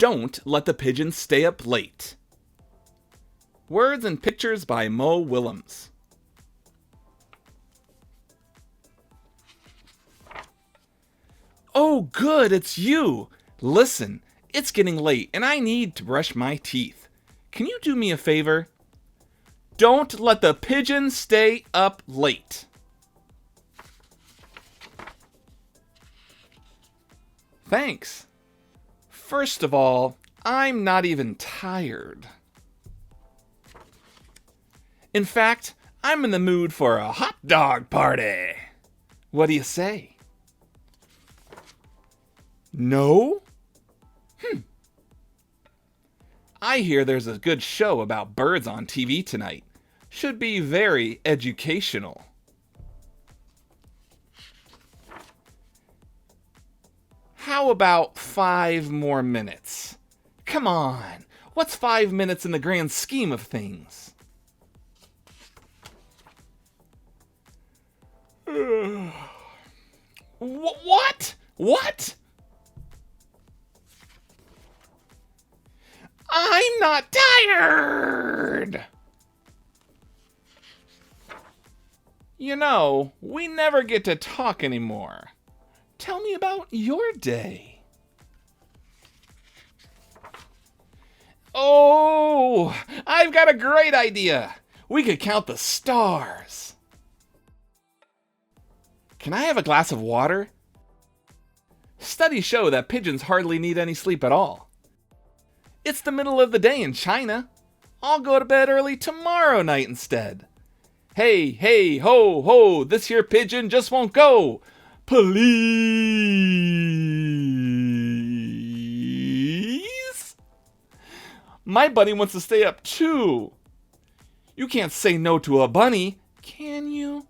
Don't let the pigeon stay up late. Words and pictures by Mo Willems. Oh, good, it's you. Listen, it's getting late and I need to brush my teeth. Can you do me a favor? Don't let the pigeon stay up late. Thanks. First of all, I'm not even tired. In fact, I'm in the mood for a hot dog party. What do you say? No? I hear there's a good show about birds on TV tonight. Should be very educational. How about 5 more minutes? Come on, what's 5 minutes in the grand scheme of things? What? What? I'm not tired! You know, we never get to talk anymore. Tell me about your day. Oh, I've got a great idea. We could count the stars. Can I have a glass of water? Studies show that pigeons hardly need any sleep at all. It's the middle of the day in China. I'll go to bed early tomorrow night instead. Hey, hey, ho, ho, this here pigeon just won't go. Please? My bunny wants to stay up too. You can't say no to a bunny, can you?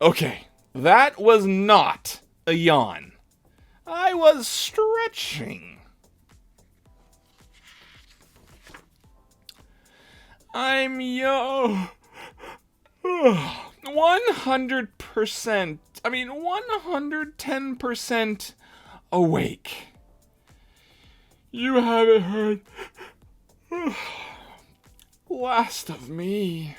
Okay, that was not a yawn. I was stretching. I'm 110% awake. You haven't heard last of me.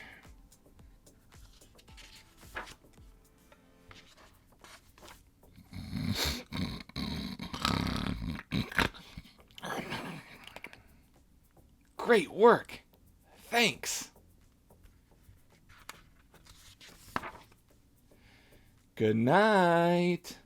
Great work. Thanks. Good night.